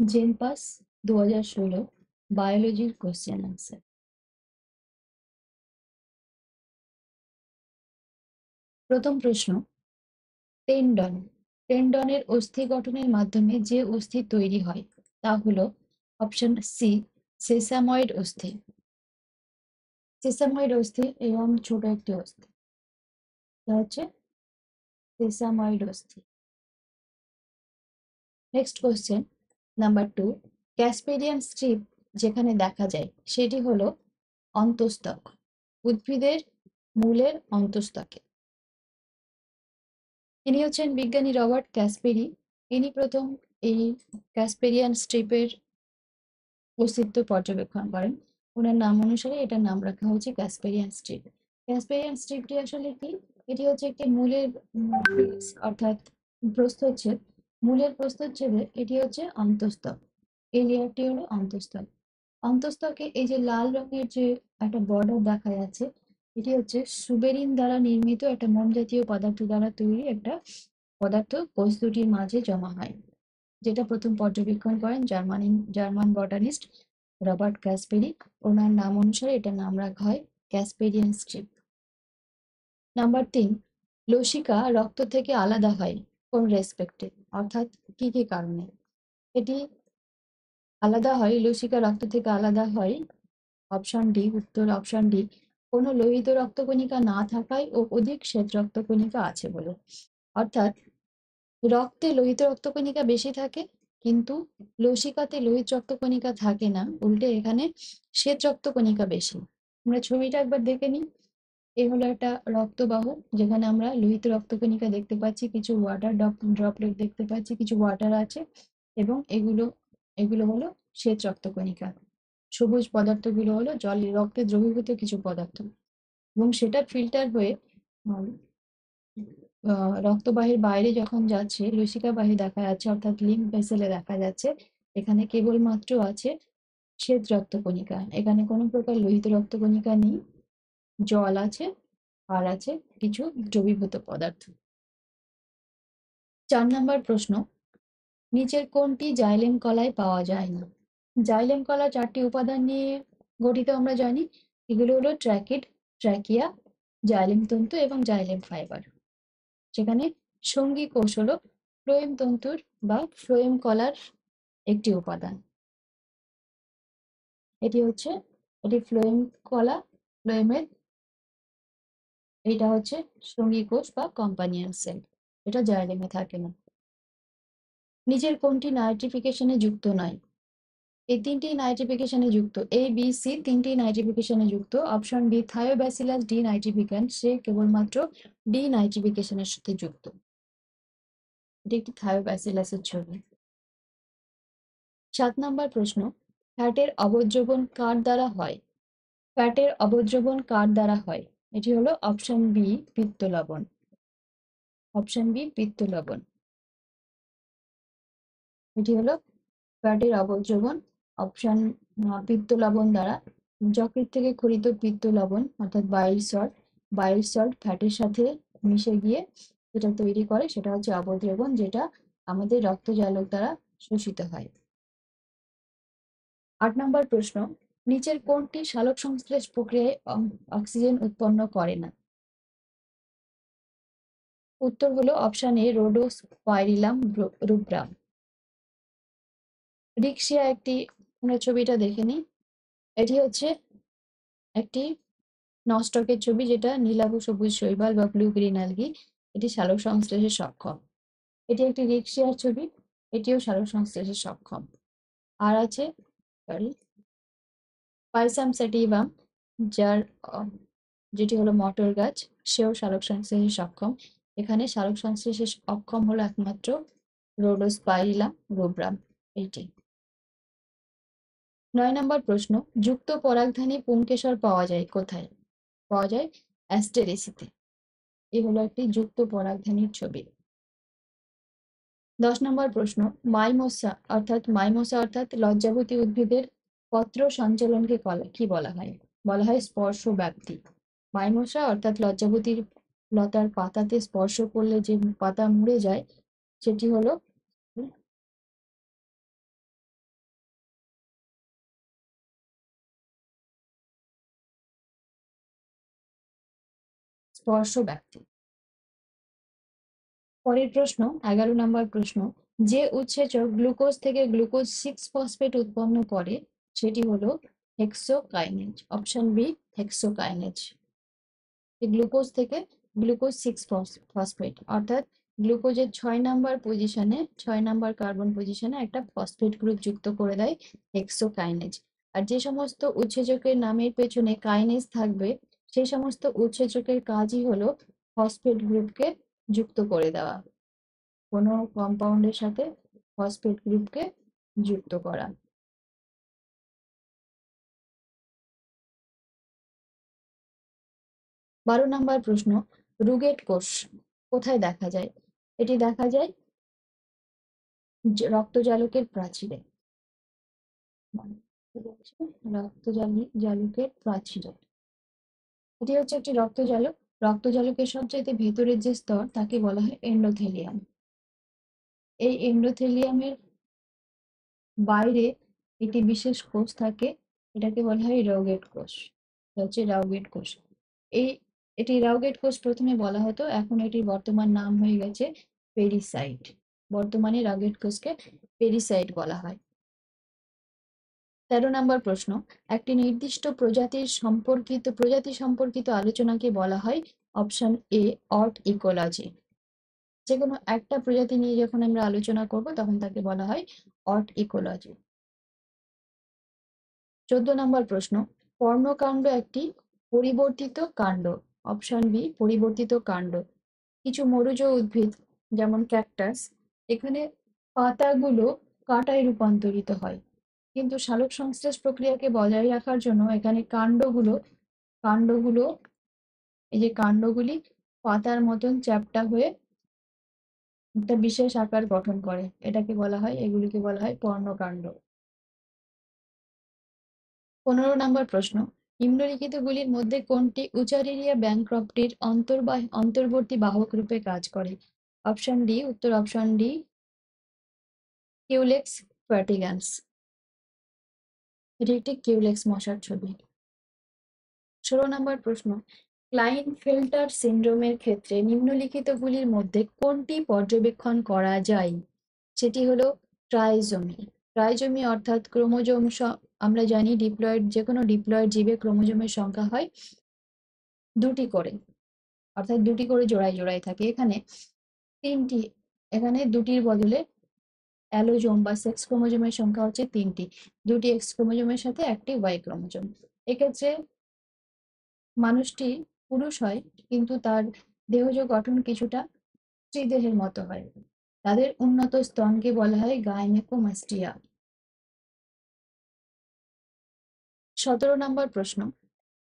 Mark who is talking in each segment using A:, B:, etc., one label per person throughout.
A: জেনপাস 2016 বায়োলজির question answer. প্রথম প্রশ্ন, tendon টেন্ডনের অস্থি গঠনের মাধ্যমে যে অস্থি তৈরি হয় তা হলো অপশন সি সেসাময়েড অস্থি। সেসাময়েড অস্থি এবং ছোট একটি অস্থি, এটা হচ্ছে সেসাময়েড অস্থি। Next question number 2, Casparian strip যেখানে দেখা যায় সেটি হলো অন্তস্তক, উদ্ভিদের মূলের অন্তস্তকে। ইনি হচ্ছেন বিজ্ঞানী রবার্ট ক্যাসপেরি। ইনি প্রথম এই ক্যাসপেরিয়ান স্ট্রিপের অস্তিত্ব পর্যবেক্ষণ করেন। ওনার নাম অনুসারে এটার নাম রাখা হয়েছে ক্যাসপেরিয়ান স্ট্রিপ। ক্যাসপেরিয়ান স্ট্রিপটি আসলে কি? এটি হচ্ছে একটি মূলের অর্থাৎ প্রস্থচ্ছেদ। মূলের প্রস্থচ্ছেদে এটি হচ্ছে অন্তস্তক। এই লেয়ারটি হলো অন্তস্তক। অন্তস্তকে এই যে লাল রঙের যে একটা বর্ডার দেখা যাচ্ছে, এটি হচ্ছে সুবেরিন দ্বারা নির্মিত একটা মোম জাতীয় পদার্থ দ্বারা তৈরি একটা পদার্থ কোষ দুটির মাঝে জমা হয়, যেটা প্রথম পর্যবেক্ষণ করেন জার্মান বটানিস্ট রবার্ট ক্যাসপেরি। ওনার নাম অনুসারে এটার নাম রাখা হয় ক্যাসপেরিয়ান স্ট্রিপ। নাম্বার 3, লসিকা রক্ত থেকে আলাদা হয় কোন রেসপেক্টে, অর্থাৎ কি কি কারণে এটি আলাদা হয়? লসিকা রক্ত থেকে আলাদা হয় অপশন ডি, উত্তর অপশন ডি, কোনো লোহিত রক্তকণিকা না থাকায় ও অধিক শ্বেত রক্তকণিকা আছে বলে। অর্থাৎ রক্তে লোহিত রক্তকণিকা বেশি থাকে, কিন্তু লসিকাতে লোহিত রক্তকণিকা থাকে না, উল্টে এখানে শ্বেত রক্তকণিকা বেশি। আমরা ছবিটা একবার দেখে নিই। এ হলো একটা রক্তবাহ, যেখানে আমরা লোহিত রক্তকণিকা দেখতে পাচ্ছি, কিছু ওয়াটার ড্রপলেট দেখতে পাচ্ছি, কিছু ওয়াটার আছে, এবং এগুলো এগুলো হলো শ্বেত রক্তকণিকা। সবুজ পদার্থগুলো হলো জলে রক্তে দ্রবীভূত কিছু পদার্থ, এবং সেটা ফিল্টার হয়ে রক্তবাহীর বাইরে যখন যাচ্ছে, লসিকা বাহী দেখা যাচ্ছে, অর্থাৎ লিম্ফ ভেসেলে দেখা যাচ্ছে এখানে কেবলমাত্র আছে শ্বেত রক্তকণিকা। এখানে কোনো প্রকার লোহিত রক্তকণিকা নেই, জল আছে আর আছে কিছু দ্রবীভূত পদার্থ। 4 নম্বর প্রশ্ন, নিচের কোনটি জাইলেম কলায় পাওয়া যায় না? জাইলেম কলা 4টি উপাদান নিয়ে গঠিত আমরা জানি। এগুলো হলো ট্র্যাকিড, ট্র্যাকিয়া, জাইলেম তন্তু এবং জাইলেম ফাইবার। যেখানে সঙ্গী কোষ হলো ফ্লোয়েম তন্তুর বা ফ্লোয়েম কলার একটি উপাদান। এটি ফ্লোয়েম কলা, ফ্লোয়েমের এটা হচ্ছে সঙ্গী কোষ বা কম্পানিয়ন সেল, এটা জাইলেমে থাকে না। নিচের কোনটি নাইট্রিফিকেশনে যুক্ত নয়? এই তিনটি নাইট্রিফিকেশনে যুক্ত, এ বি সি তিনটি নাইট্রিফিকেশনে যুক্ত। অপশন ডি থায়োব্যাসিলাস ডি নাইট্রিফিকেন্ট, সে কেবলমাত্র ডি নাইট্রিফিকেশনের সাথে যুক্ত। এটি একটি থায়োব্যাসিলাসের ছবি। 7 নম্বর প্রশ্ন, ফ্যাটের অবদ্রবণ কার দ্বারা হয়? ফ্যাটের অবদ্রবণ কার দ্বারা হয়? এটি হলো অপশন বি পিত্ত লবণ। অপশন বি পিত্ত লবণ। এটি হলো ফ্যাটের অবদ্রবণ অপশন পিত্ত লবণ দ্বারা। যকৃৎ থেকে খরিত পিত্ত লবণ অর্থাৎ বাইল সল্ট ফ্যাটের সাথে মিশে গিয়ে যেটা তৈরি করে সেটা হচ্ছে অবদ্রবণ, যেটা আমাদের রক্তজালক দ্বারা শোষিত হয়। 8 নম্বর প্রশ্ন, নিচের কোনটি সালোক সংশ্লেষ প্রক্রিয়ায় অক্সিজেন উৎপন্ন করে না? উত্তর হলো অপশন এ রোডোস্পাইরিলাম রুব্রাম। রিক্সিয়া একটি, আমরা ছবিটা দেখে নিই। এটি হচ্ছে একটি নস্টকের ছবি, যেটা নীলাভ সবুজ শৈবাল বা ব্লু গ্রিন অ্যালগি, এটি সালোক সংশ্লেষে সক্ষম। এটি একটি রিক্সিয়ার ছবি, এটিও সালোক সংশ্লেষে সক্ষম। আর আছে পাইসাম স্যাটিভাম, যার যেটি হলো মটর গাছ, সেও সালোক সংশ্লেষে সক্ষম। এখানে সালোক সংশ্লেষে অক্ষম হলো একমাত্র রোডোস্পাইরিলাম রুব্রাম এইটি। 9 নম্বর প্রশ্ন, যুক্ত পরাগধানী পুংকেশর পাওয়া যায় কোথায়? পাওয়া যায় অ্যাস্টেরেসিতে। এই হলো একটি যুক্ত পরাগধানীর ছবি। 10 নম্বর প্রশ্ন, মাইমোসা অর্থাৎ লজ্জাবতী উদ্ভিদের পত্র সঞ্চালনকে কি বলা হয়? বলা হয় স্পর্শ ব্যাপ্তি। মাইমোসা অর্থাৎ লজ্জাবতীর লতার পাতাতে স্পর্শ করলে যে পাতা মুড়ে যায় সেটি হলো স্পর্শ ব্যক্তি। পরের প্রশ্ন 11 নম্বর প্রশ্ন, যে উৎসেচক গ্লুকোজ থেকে গ্লুকোজ 6 ফসফেট উৎপন্ন করে সেটি হলো hexokinase. Option B hexokinase. Glucose থেকে গ্লুকোজ 6 ফসফেট অর্থাৎ গ্লুকোজের 6 নাম্বার কার্বন পজিশনে একটা ফসফেট গ্রুপ যুক্ত করে দেয় হেক্সোকাইনেজ। আর যে সমস্ত উৎসেচকের নামের পেছনে কাইনেজ থাকবে সেই সমস্ত উৎসেচকের কাজই হলো ফসফেট গ্রুপকে যুক্ত করে দেওয়া, কোনো কম্পাউন্ডের সাথে ফসফেট গ্রুপকে যুক্ত করা। 12 নম্বর প্রশ্ন, রুগেট কোষ কোথায় দেখা যায়? এটি দেখা যায় রক্তজালকের প্রাচীরে। রক্তজালকের প্রাচীরে এটি হচ্ছে একটি রক্তজালক। রক্তজালকের সবচাইতে ভেতরের যে স্তর তাকে বলা হয় এন্ডোথেলিয়াম। এই এন্ডোথেলিয়ামের বাইরে একটি বিশেষ কোষ থাকে, এটাকে বলা হয় রোগেট কোষ। এটা হচ্ছে রাউগেট কোষ। এটি রাউগেট কোষ প্রথমে বলা হতো, এখন এটির বর্তমান নাম হয়ে গেছে পেরিসাইট। বর্তমানে রাউগেট কোষকে পেরিসাইট বলা হয়। 13 নম্বর প্রশ্ন, একটি নির্দিষ্ট প্রজাতি সম্পর্কিত আলোচনাকে বলা হয় অপশন এ অর্ট ইকোলজি। যে কোনো একটা প্রজাতি নিয়ে যখন আমরা আলোচনা করব তখন তাকে বলা হয় অর্ট ইকোলজি। 14 নম্বর প্রশ্ন, পর্ণকাণ্ড একটি পরিবর্তিত কাণ্ড। অপশন বি পরিবর্তিত কাণ্ড। কিছু মরুজ উদ্ভিদ যেমন ক্যাকটাস, এখানে পাতাগুলো কাঁটায় রূপান্তরিত হয়, কিন্তু সালোক সংশ্লেষ প্রক্রিয়াকে বজায় রাখার জন্য এখানে কাণ্ডগুলো এই যে কাণ্ডগুলি পাতার মতন চ্যাপ্টা হয়ে একটা বিশেষ আকার গঠন করে, এগুলিকে বলা হয় পর্ণকাণ্ড। 15 নম্বর প্রশ্ন, নিম্নলিখিতগুলির মধ্যে কোনটি উচারেরিয়া ব্যাংক্রফটির অন্তর্বর্তী বাহক রূপে কাজ করে? অপশন ডি, উত্তর অপশন ডি কিউলেক্স ফ্যাটিগান্স। এটি একটি কিউলেক্স মশার ছবি। 16 নম্বর প্রশ্ন, ক্লাইনফেল্টার সিন্ড্রোমের ক্ষেত্রে নিম্নলিখিতগুলির মধ্যে কোনটি পর্যবেক্ষণ করা যায়? সেটি হলো ট্রাইজোমি। ট্রাইজোমি অর্থাৎ ক্রোমোজোম, আমরা জানি যে কোনো ডিপ্লয়েড জীবে ক্রোমোজোমের সংখ্যা হয় 2টি করে, অর্থাৎ 2টি করে জোড়ায় জোড়ায় থাকে। এখানে 2টির বদলে অ্যালোজোম বা সেক্স ক্রোমোজোমের সংখ্যা হচ্ছে 3টি, 2টি এক্স ক্রোমোজোমের সাথে একটি ওয়াই ক্রোমোজোম। এক্ষেত্রে মানুষটি পুরুষ হয়, কিন্তু তার দেহজ গঠন কিছুটা স্ত্রীদেহের মতো হয়। তাদের উন্নত স্তনকে বলা হয় গাইনেকোমাস্টিয়া। 17 নম্বর প্রশ্ন,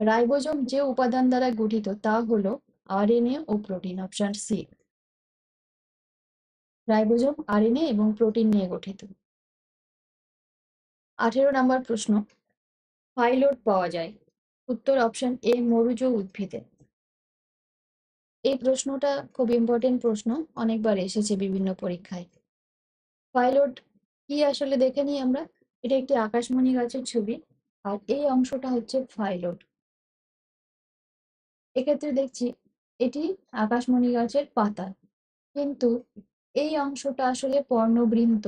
A: রাইবোজোম যে উপাদান দ্বারা গঠিত তা হলো আরএনএ ও protein. Option C. Ribosome RNA এবং প্রোটিন নিয়ে গঠিত। 18 নম্বর প্রশ্ন, ফাইলোড পাওয়া যায়? উত্তর অপশন এ মরুজ উদ্ভিদে। এই প্রশ্নটা খুব ইম্পর্টেন্ট প্রশ্ন, অনেকবার এসেছে বিভিন্ন পরীক্ষায়। ফাইলোড কি আসলে দেখে নিই আমরা। এটা একটি আকাশমণি গাছের ছবি, আর এই অংশটা হচ্ছে ফাইলোড। এক্ষেত্রে দেখছি এটি আকাশমণি গাছের পাতা, কিন্তু এই অংশটা আসলে পর্ণবৃন্ত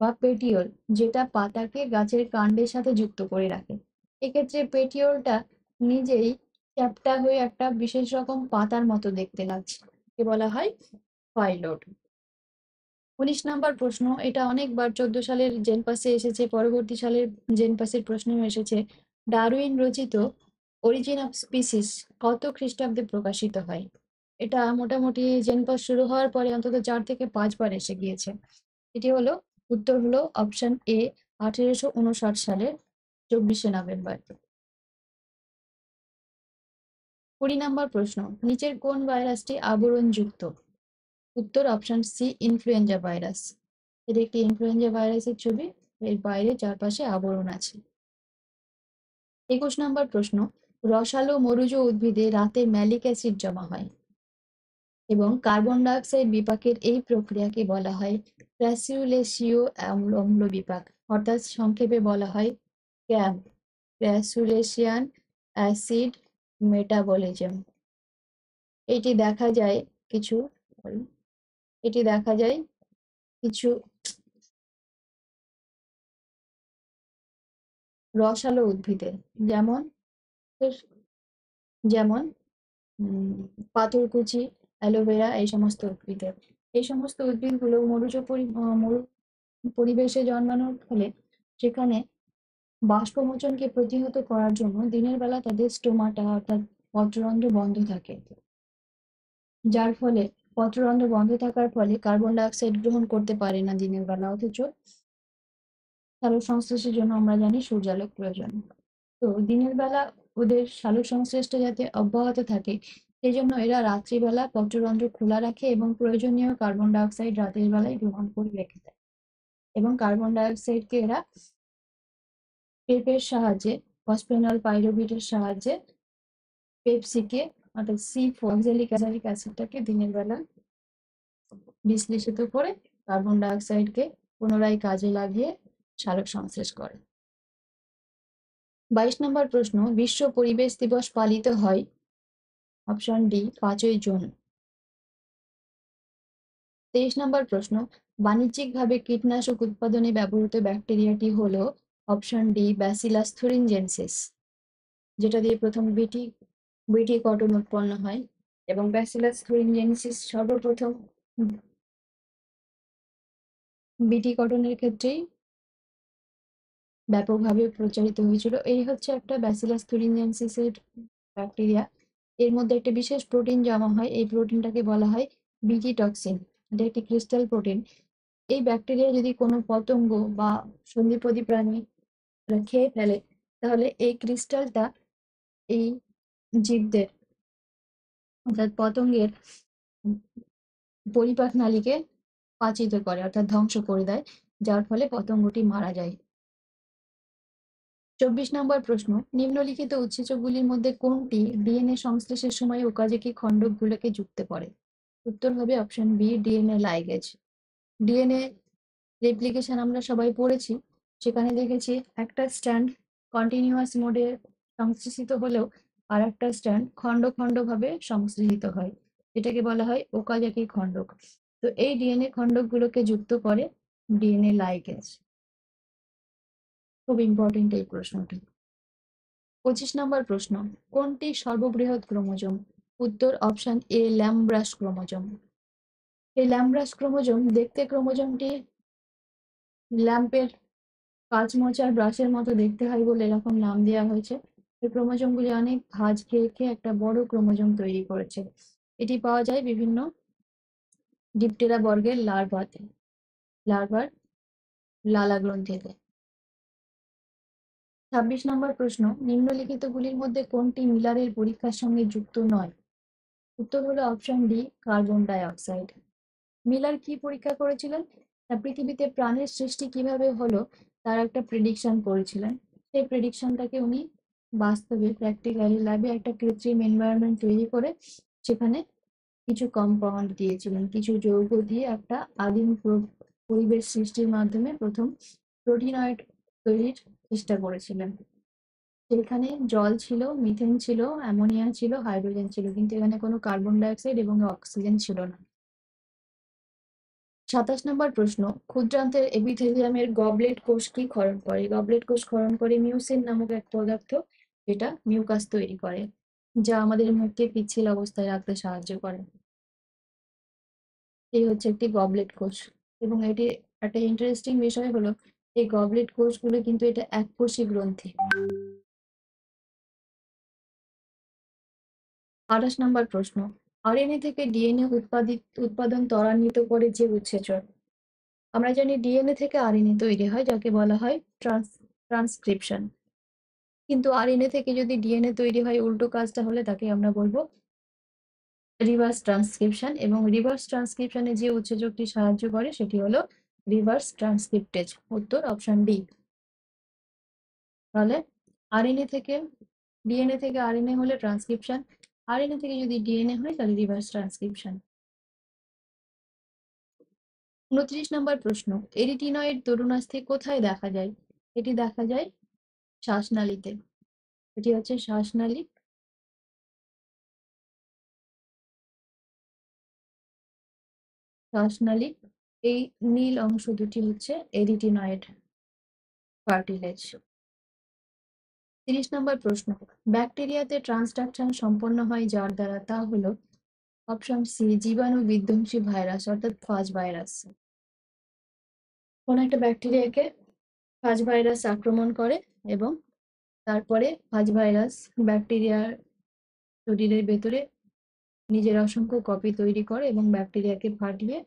A: বা পেটিওল, যেটা পাতাকে গাছের কাণ্ডের সাথে যুক্ত করে রাখে। এক্ষেত্রে পেটিওলটা নিজেই চ্যাপ্টা হয়ে একটা বিশেষ রকম পাতার মতো দেখতে লাগছে, একে বলা হয় ফাইলোড। 19 নম্বর প্রশ্ন, এটা অনেকবার 14 সালের জেনপাসে এসেছে, পরবর্তী সালের জেনপাসের প্রশ্নেও এসেছে। ডারউইন রচিত অরিজিন অফ স্পিসিস কত খ্রিস্টাব্দে প্রকাশিত হয়? এটা মোটামুটি জেনপাস শুরু হওয়ার পরে অন্তত 4 থেকে 5 বার এসে গিয়েছে। উত্তর হলো অপশন এ 1859 সালের 24শে নভেম্বর। 20 নম্বর প্রশ্ন, নিচের কোন ভাইরাসটি আবরণযুক্ত? উত্তর অপশন সি ইনফ্লুয়েঞ্জা ভাইরাস। এটি একটি ইনফ্লুয়েঞ্জা ভাইরাসের ছবি, এর বাইরে চারপাশে আবরণ আছে। 21 নম্বর প্রশ্ন, রসালো মরুজ উদ্ভিদে রাতে ম্যালিক অ্যাসিড জমা হয় এবং কার্বন ডাই অক্সাইড বিপাকের এই প্রক্রিয়াকে বলা হয় ক্র্যাসুলেশীয় অম্ল বিপাক, অর্থাৎ সংক্ষেপে বলা হয় ক্যাম, ক্র্যাসুলেশিয়ান অ্যাসিড মেটাবলিজম। এটি দেখা যায় কিছু এটি দেখা যায় কিছু রসালো উদ্ভিদে, যেমন যেমন পাথরকুচি, অ্যালোভেরা, এই সমস্ত উদ্ভিদের। এই সমস্ত উদ্ভিদগুলো মরু পরিবেশে জন্মানোর ফলে সেখানে বাষ্পমোচনকে প্রতিহত করার জন্য দিনের বেলা তাদের স্টোমাটা অর্থাৎ পত্ররন্ধ্র বন্ধ থাকে, যার ফলে পত্ররন্ধ্র বন্ধ থাকার ফলে কার্বন ডাই অক্সাইড গ্রহণ করতে পারে না দিনের বেলা, অথচ সালোক সংশ্লেষের জন্য আমরা জানি সূর্যালোক প্রয়োজন। তো দিনের বেলা ওদের সালোক সংশ্লেষটা যাতে অব্যাহত থাকে সেই জন্য এরা রাত্রিবেলা পত্ররন্ধ্র খোলা রাখে এবং প্রয়োজনীয় কার্বন ডাই অক্সাইড রাতের বেলায় গ্রহণ করে রেখে দেয়, এবং কার্বন ডাই অক্সাইডকে এরা পেপের সাহায্যে, ফসফেনল পাইরুভেটের সাহায্যে পেপসিকে অর্থাৎ অক্সালিক অ্যাসিডটাকে দিনের বেলা বিশ্লেষিত করে কার্বন ডাই অক্সাইডকে পুনরায় কাজে লাগিয়ে সালোক সংশ্লেষ করে। 22 নম্বর প্রশ্ন, বিশ্ব পরিবেশ দিবস পালিত হয় অপশন ডি 5ই জুন। 23 নম্বর প্রশ্ন, বাণিজ্যিকভাবে কীটনাশক উৎপাদনে ব্যবহৃত ব্যাকটেরিয়াটি হলো অপশন ডি ব্যাসিলাস থুরিনজেনসিস, যেটা দিয়ে প্রথম বিটি কটন উৎপন্ন হয়, এবং ব্যাসিলাস থুরিনজেনসিস সর্বপ্রথম বিটি কটনের ক্ষেত্রেই ব্যাপকভাবে প্রচারিত হয়েছিল। এই হচ্ছে একটা ব্যাসিলাস থুরিনজেনসিসের ব্যাকটেরিয়া। এর মধ্যে একটা বিশেষ প্রোটিন জমা হয়, এই প্রোটিনটাকে বলা হয় বিটি টক্সিন। এটা একটি ক্রিস্টাল প্রোটিন। এই ব্যাকটেরিয়া যদি কোনো পতঙ্গ বা সন্ধিপদী প্রাণী খেয়ে ফেলে তাহলে এই ক্রিস্টালটা এই জীবদের অর্থাৎ পতঙ্গের পরিপাক নালীকে পাচিত করে অর্থাৎ ধ্বংস করে দেয়, যার ফলে পতঙ্গটি মারা যায়। 24 নম্বর প্রশ্ন, নিম্নলিখিত উৎসেচকগুলির মধ্যে কোনটি ডিএনএ সংশ্লেষের সময় ওকাজাকি খণ্ডকগুলোকে যুক্ত করে? উত্তর হবে option B DNA ligase. DNA replication আমরা সবাই পড়েছি, সেখানে দেখেছি একটা স্ট্র্যান্ড কন্টিনিউয়াস মোডে সংশ্লেষিত হলেও আর একটা স্ট্র্যান্ড খণ্ড খণ্ড ভাবে সংশ্লেষিত হয়, এটাকে বলা হয় ওকাজাকি খণ্ডক। তো এই ডিএনএ খণ্ডকগুলোকে যুক্ত করে ডিএনএ লাইগেজ। খুব ইম্পর্টেন্ট এই প্রশ্নটি। 25 নম্বর প্রশ্ন, কোনটি সর্ববৃহৎ ক্রোমোজোম? উত্তর অপশন এ ল্যামব্রাস ক্রোমোজোম। এই ল্যামব্রাস ক্রোমোজোম দেখতে ক্রোমোজোমটি ল্যাম্পের কাঁচ মোচার ব্রাশের মতো দেখতে হয় বলে এরকম নাম দেওয়া হয়েছে। এই ক্রোমোজোমগুলি অনেক ভাঁজ খেয়ে খেয়ে একটা বড় ক্রোমোজোম তৈরি করেছে। এটি পাওয়া যায় বিভিন্ন ডিপটেরা বর্গের লার্ভার লালা গ্রন্থিতে। 26 নম্বর প্রশ্ন, নিম্নলিখিতগুলির মধ্যে কোনটি মিলারের পরীক্ষার সঙ্গে যুক্ত নয়? উত্তর হলো option D carbon die oxide. Miller কি পরীক্ষা করেছিলেন? না, পৃথিবীতে প্রাণের সৃষ্টি কিভাবে হলো তার একটা প্রেডিকশন করেছিলেন। সেই প্রেডিকশনটাকে উনি বাস্তবে প্র্যাকটিক্যালি ল্যাবে একটা কৃত্রিম এনভায়রনমেন্ট তৈরি করে সেখানে কিছু কম্পাউন্ড দিয়েছিলেন, কিছু যৌগ দিয়ে একটা আদিম পরিবেশ সৃষ্টির মাধ্যমে প্রথম প্রোটিনয়েড তৈরির চেষ্টা করেছিলেন। সেখানে জল ছিল, মিথেন ছিল, অ্যামোনিয়া ছিল, হাইড্রোজেন ছিল, কিন্তু এখানে কোনো কার্বন ডাই অক্সাইড এবং অক্সিজেন ছিল না। 27 নম্বর প্রশ্ন, ক্ষুদ্রান্তের এপিথেলিয়ামের গবলেট কোষ কি ক্ষরণ করে? গবলেট কোষ ক্ষরণ করে মিউসিন নামক এক পদার্থ, যেটা মিউকাস তৈরি করে, যা আমাদের মুখকে পিচ্ছিল অবস্থায় রাখতে সাহায্য করে। এই হচ্ছে একটি গবলেট কোষ, এবং এটি একটা ইন্টারেস্টিং বিষয় হলো এই গবলেট কোষগুলো কিন্তু এটা এককোষী গ্রন্থি। 28 নম্বর প্রশ্ন, আরএনএ থেকে ডিএনএ উৎপাদন ত্বরান্বিত করে যে উৎসেচক। আমরা জানি ডিএনএ থেকে আরএনএ তৈরি হয়, যাকে বলা হয় ট্রান্সক্রিপশন। কিন্তু আরএনএ থেকে যদি ডিএনএ তৈরি হয় উল্টো কাজটা হলে তাকে আমরা বলবো রিভার্স ট্রান্সক্রিপশন, এবং রিভার্স ট্রান্সক্রিপশনে যে উৎসেচকটি সাহায্য করে সেটি হলো রিভার্স ট্রান্সক্রিপ্টেজ। উত্তর অপশন ডি। তাহলে আরএনএ থেকে ডিএনএ থেকে আরএনএ হলে ট্রান্সক্রিপশন, আরএনএ থেকে যদি ডিএনএ হয় তাহলে রিভার্স ট্রান্সক্রিপশন। 29 নম্বর প্রশ্ন, এরিটিনয়েড তরুণাস্থি কোথায় দেখা যায়? এটি দেখা যায় শ্বাসনালীতে। এটি হচ্ছে শ্বাসনালী। শ্বাসনালী। এই নীল অংশ দুটি হচ্ছে এরিটিনয়েড কার্টিলেজ। 30 নম্বর প্রশ্ন, ব্যাকটেরিয়াতে ট্রান্সডাকশন সম্পন্ন হয় যার দ্বারা, তা হলো অপশন সি জীবাণু বিধ্বংসী ভাইরাস অর্থাৎ ফাজ ভাইরাস। কোন একটা ব্যাকটেরিয়াকে ফাজ ভাইরাস আক্রমণ করে এবং তারপরে ফাজ ভাইরাস ব্যাকটেরিয়ার শরীরের ভেতরে নিজের অসংখ্য কপি তৈরি করে এবং ব্যাকটেরিয়াকে ফাটিয়ে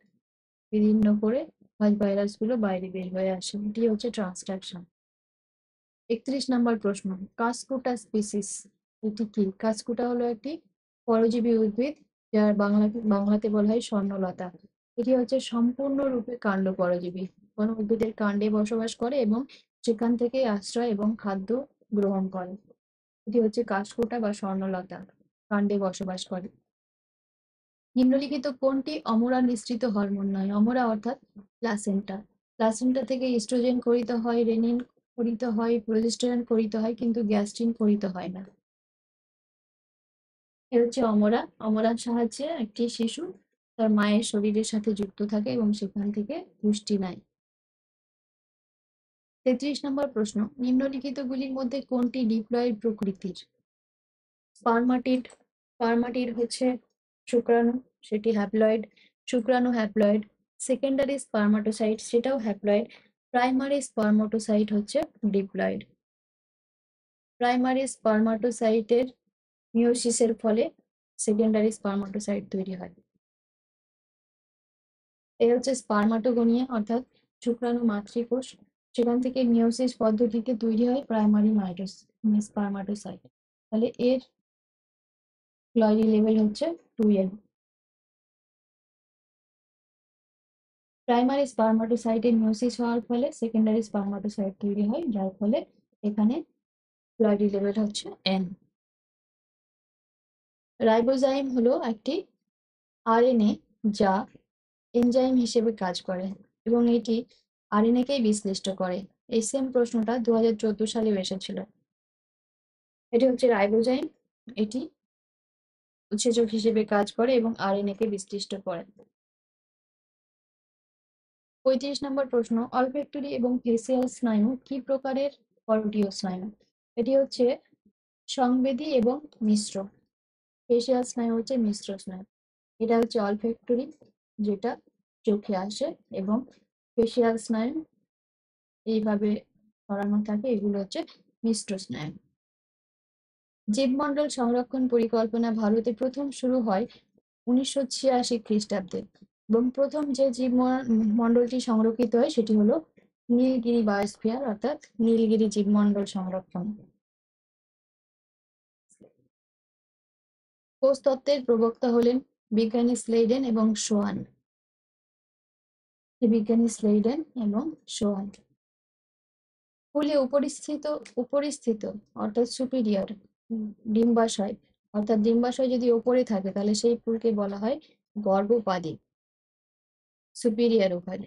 A: বিভিন্ন করে ফাজ ভাইরাসগুলো বাইরে বের হয়ে আসে। এটি হচ্ছে ট্রান্সডাকশন। 31 নম্বর প্রশ্ন, কাসকুটা স্পিসিস এটি কি? কাসকুটা হলো একটি পরজীবী উদ্ভিদ, যার বাংলাতে বলা হয় স্বর্ণলতা। এটি হচ্ছে সম্পূর্ণরূপে কাণ্ড পরজীবী। কোনো উদ্ভিদের কাণ্ডে বসবাস করে এবং সেখান থেকে আশ্রয় এবং খাদ্য গ্রহণ করে। এটি হচ্ছে কাসকুটা বা স্বর্ণলতা, কাণ্ডে বসবাস করে। নিম্নলিখিত কোনটি অমরা নিঃসৃত হরমোন নয়? অমরা অর্থাৎ প্লাসেন্টা। প্লাসেন্টা থেকে ইস্ট্রোজেন খরিত হয়, রেনিন খরিত হয়, প্রোজেস্টেরন খরিত হয়, কিন্তু গ্যাস্ট্রিন খরিত হয় না। এ হচ্ছে অমরা। অমরার সাহায্যে একটি শিশু তার মায়ের শরীরের সাথে যুক্ত থাকে এবং সেখান থেকে পুষ্টি নেয়। 33 নম্বর প্রশ্ন, নিম্নলিখিতগুলির মধ্যে কোনটি ডিপ্লয়েড প্রকৃতির? স্পারমাটিড। স্পারমাটিড হচ্ছে শুক্রাণু, সেটি হ্যাপ্লয়েড। শুক্রাণু হ্যাপ্লয়েড। সেকেন্ডারি স্পারমাটোসাইট, সেটাও হ্যাপ্লয়েড। প্রাইমারি স্পারমাটোসাইট হচ্ছে ডিপ্লয়েড। প্রাইমারি স্পারমাটোসাইটের মিওসিসের ফলে সেকেন্ডারি স্পারমাটোসাইট তৈরি হয়। এই হচ্ছে স্পারমাটোগোনিয়া অর্থাৎ শুক্রাণু মাতৃকোষ, সেখান থেকে মিওসিস পদ্ধতিতে তৈরি হয় প্রাইমারি স্পারমাটোসাইট। তাহলে এর ক্লয়রি লেভেল হচ্ছে 2n। প্রাইমারি স্পারমাটোসাইটের মিওসিস হওয়ার ফলে সেকেন্ডারি স্পারমাটোসাইট তৈরি হয়, যার ফলে এখানে ক্লয়রি লেভেল হচ্ছে n। রাইবোজাইম হলো একটি আরএনএ যা এনজাইম হিসেবে কাজ করে এবং এটি আরএনএ কেই বিশ্লিষ্ট করে। এই সেম প্রশ্নটা 2014 সালে এসেছিল। এটি হচ্ছে রাইবোজাইম। এটি উৎসেচক হিসেবে কাজ করে এবং আরএনএ কে বিশ্লিষ্ট করে। 35 নম্বর প্রশ্ন, অলফ্যাক্টরি এবং ফেসিয়াল স্নায়ু কি প্রকারের করটীয় স্নায়ু? এটি হচ্ছে সংবেদী এবং মিশ্র। ফেসিয়াল স্নায়ু হচ্ছে মিশ্র স্নায়ু। এটা হচ্ছে অলফ্যাক্টরি, যেটা চোখে আসে, এবং ফেসিয়াল স্নায়ু এইভাবে ছড়ানো থাকে, এগুলো হচ্ছে মিশ্র স্নায়ু। জীবমণ্ডল সংরক্ষণ পরিকল্পনা ভারতে প্রথম শুরু হয় 1986 খ্রিস্টাব্দে এবং প্রথম যে জীবমণ্ডলটি সংরক্ষিত হয় সেটি হলো নীলগিরি বায়োস্ফিয়ার অর্থাৎ নীলগিরি জীবমণ্ডল সংরক্ষণ। কোষ তত্ত্বের প্রবক্তা হলেন বিজ্ঞানী স্লেইডেন এবং সোয়ান। বিজ্ঞানী স্লেইডেন এবং সোয়ান। ফুলে উপরিস্থিত অর্থাৎ সুপিরিয়র ডিম্বাশয়, অর্থাৎ ডিম্বাশয় যদি ওপরে থাকে তাহলে সেই ফুলকে বলা হয় গর্ভপাদি, সুপিরিয়র ওভারি।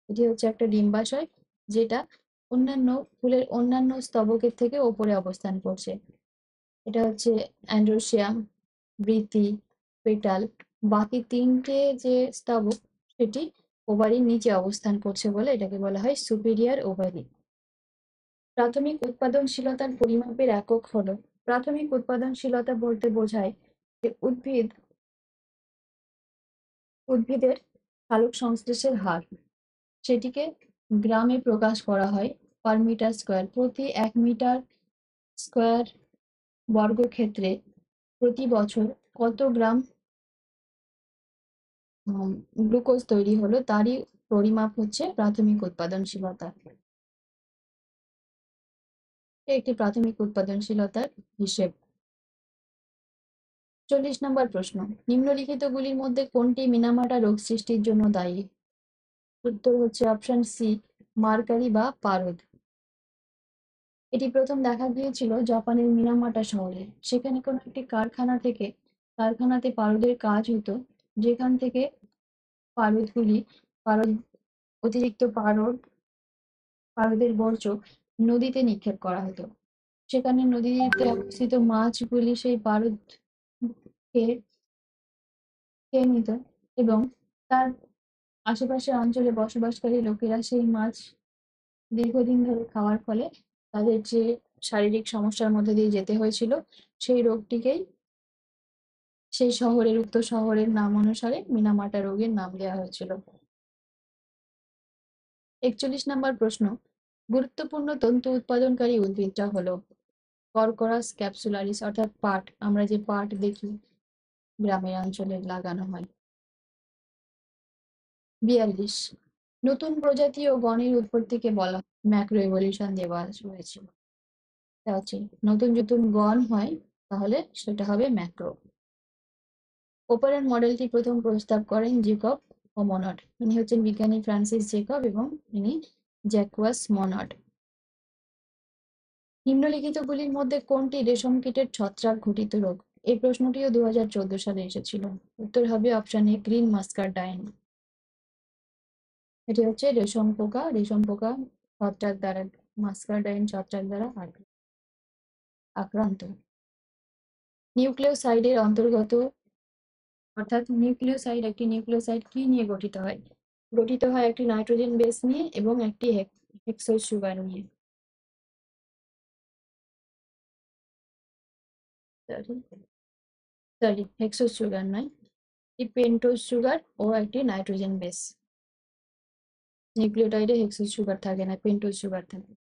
A: এটি হচ্ছে একটা ডিম্বাশয় যেটা অন্যান্য ফুলের অন্যান্য স্তবকের থেকে ওপরে অবস্থান করছে। এটা হচ্ছে অ্যান্ড্রোসিয়াম, বৃতি, পেটাল। বাকি তিনটে যে স্তবক সেটি ওভারির নিচে অবস্থান করছে বলে এটাকে বলা হয় সুপিরিয়র ওভারি। প্রাথমিক উৎপাদনশীলতার পরিমাপের একক হলো, প্রাথমিক উৎপাদনশীলতা বলতে বোঝায় যে উদ্ভিদের সালোক সংশ্লেষের হার, সেটিকে গ্রামে প্রকাশ করা হয় পার মিটার স্কোয়ার। প্রতি 1 মিটার স্কোয়ার বর্গক্ষেত্রে প্রতি বছর কত গ্রাম গ্লুকোজ তৈরি হলো তারই পরিমাপ হচ্ছে প্রাথমিক উৎপাদনশীলতা। একটি প্রাথমিক উৎপাদনশীলতার হিসেব। 40 নম্বর প্রশ্ন, নিম্নলিখিতগুলির মধ্যে কোনটি মিনামাটা রোগ সৃষ্টির জন্য দায়ী? উত্তর হচ্ছে অপশন সি মার্কারি বা পারদ। এটি প্রথম দেখা গিয়েছিল জাপানের মিনামাটা শহরে। সেখানে কোনো একটি কারখানাতে পারদের কাজ হতো, যেখান থেকে পারদ অতিরিক্ত পারদের বর্জ্য নদীতে নিক্ষেপ করা হতো। সেখানে নদীতে অবস্থিত মাছগুলি সেই পারদ খেয়ে নিত এবং তার আশেপাশের অঞ্চলে বসবাসকারী লোকেরা সেই মাছ দীর্ঘদিন ধরে খাওয়ার ফলে তাদের যে শারীরিক সমস্যার মধ্যে দিয়ে যেতে হয়েছিল, সেই রোগটিকেই সেই শহরের উক্ত শহরের নাম অনুসারে মিনামাটা রোগের নাম দেওয়া হয়েছিল। ৪১ নম্বর প্রশ্ন, গুরুত্বপূর্ণ তন্তু উৎপাদনকারী উদ্ভিদটা হলো কর্করাস ক্যাপসুলারিস অর্থাৎ পাট। আমরা যে পাট দেখি গ্রামের অঞ্চলে লাগানো হয়। ৪২, নতুন প্রজাতি ও গণের উৎপত্তিকে বলা ম্যাক্রো এভলিউশন দেওয়া রয়েছে। তা হচ্ছে নতুন নতুন গণ হয় তাহলে সেটা হবে ম্যাক্রো। ওপরের মডেলটি প্রথম প্রস্তাব করেন জেকব ও মনড। ইনি হচ্ছেন বিজ্ঞানী ফ্রান্সিস জেকব এবং ইনি জ্যাকুয়াস মনড। নিম্নলিখিতগুলির মধ্যে কোনটি রেশম কীটের ছত্রাক ঘটিত রোগ? এই প্রশ্নটিও 2014 সালে এসেছিল। উত্তর হবে অপশন এ, গ্রিন মাস্কার ডাইন। এটি হচ্ছে রেশম পোকা ছত্রাক দ্বারা, মাস্কার ডাইন ছত্রাক দ্বারা আক্রান্ত। নিউক্লিওসাইডের অন্তর্গত অর্থাৎ নিউক্লিওসাইড, একটি নিউক্লিওসাইড কি নিয়ে গঠিত হয়? গঠিত হয় একটি নাইট্রোজেন বেস নিয়ে এবং একটি হেক্সোজ সুগার নিয়ে। সরি, হেক্সোজ সুগার নয়, একটি পেন্টোজ সুগার ও একটি নাইট্রোজেন বেস। নিউক্লিওটাইডে হেক্সোজ সুগার থাকে না, পেন্টোজ সুগার থাকে।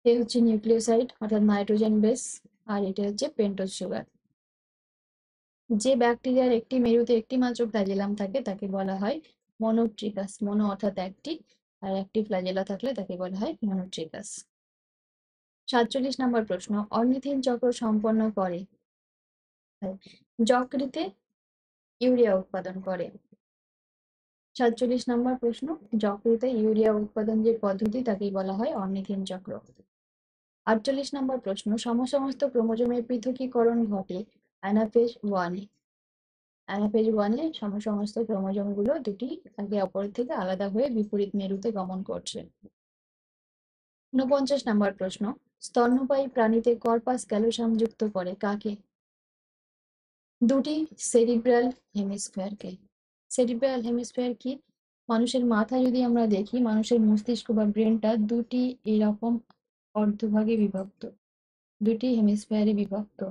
A: এই হচ্ছে নিউক্লিওসাইড অর্থাৎ নাইট্রোজেন বেস, আর এটা হচ্ছে পেন্টোজ সুগার। যে ব্যাকটেরিয়ার একটি মেরুতে একটি মাত্র ফ্ল্যাজেলাম থাকে তাকে বলা হয় মনোট্রিকাস। মনো অর্থাৎ একটি, আর একটি ফ্ল্যাজেলা থাকলে তাকে বলা হয় মনোট্রিকাস। ৪৭ নম্বর প্রশ্ন, অর্নিথিন চক্র সম্পন্ন করে যকৃতে ইউরিয়া উৎপাদন করে। ৪৭ নম্বর প্রশ্ন, যকৃতে ইউরিয়া উৎপাদন যে পদ্ধতি তাকেই বলা হয় অর্নিথিন চক্র। ৪৮ নম্বর প্রশ্ন, সমস্ত ক্রোমোজোমের পৃথকীকরণ ঘটে অ্যানাফেজ ওয়ানে। অ্যানাফেজ ওয়ানে সমস্ত ক্রোমোজোমগুলো দুটি একে অপর থেকে আলাদা হয়ে বিপরীত মেরুতে গমন করছে। ৪৯ নম্বর প্রশ্ন, স্তন্যপায়ী প্রাণীতে কর্পাস ক্যালোসাম যুক্ত করে কাকে? দুটি সেরিব্রাল হেমিস্ফিয়ারকে। সেরিব্রাল হেমিস্ফিয়ার কি? মানুষের মাথা যদি আমরা দেখি, মানুষের মস্তিষ্ক বা ব্রেনটা দুটি এরকম অর্ধভাগে বিভক্ত, দুটি হেমিস্ফিয়ারে বিভক্ত।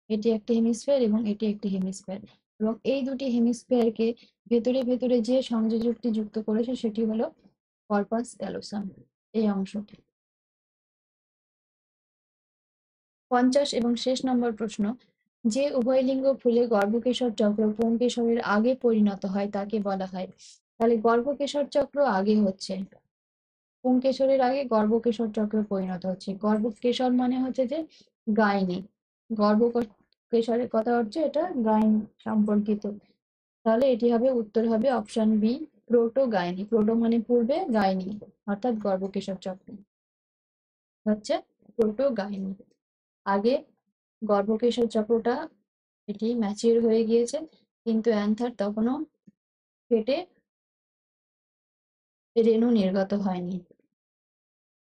A: এটি একটি হেমিস্ফিয়ার এবং এটি একটি হেমিস্ফিয়ার, এবং এই দুটি হেমিস্ফিয়ারকে ভেতরে ভেতরে যে সংযোজকটি যুক্ত করেছে সেটি হলো কর্পাস ক্যালোসাম, এই অংশটি। ৫০ এবং শেষ নম্বর প্রশ্ন, যে উভয়লিঙ্গ ফুলে গর্ভকেশর চক্র পুংকেশরের আগে পরিণত হয় তাকে বলা হয়। তাহলে গর্ভকেশর চক্র আগে হচ্ছে, পুংকেশরের আগে গর্ভকেশর চক্র পরিণত হচ্ছে। গর্ভকেশর মানে হচ্ছে যে গাইনি, গর্ভকেশরের কথা হচ্ছে এটা গাইন সম্পর্কিত। তাহলে এটি হবে, উত্তর হবে option B, protogyny. Proto মানে পূর্বে, গাইনি অর্থাৎ গর্ভকেশর চক্র হচ্ছে প্রোটো গাইনি। আগে গর্ভকেশর চক্রটা এটি ম্যাচিউর হয়ে গিয়েছে, কিন্তু অ্যান্থার তখনও পেটে রেণু নির্গত হয়নি।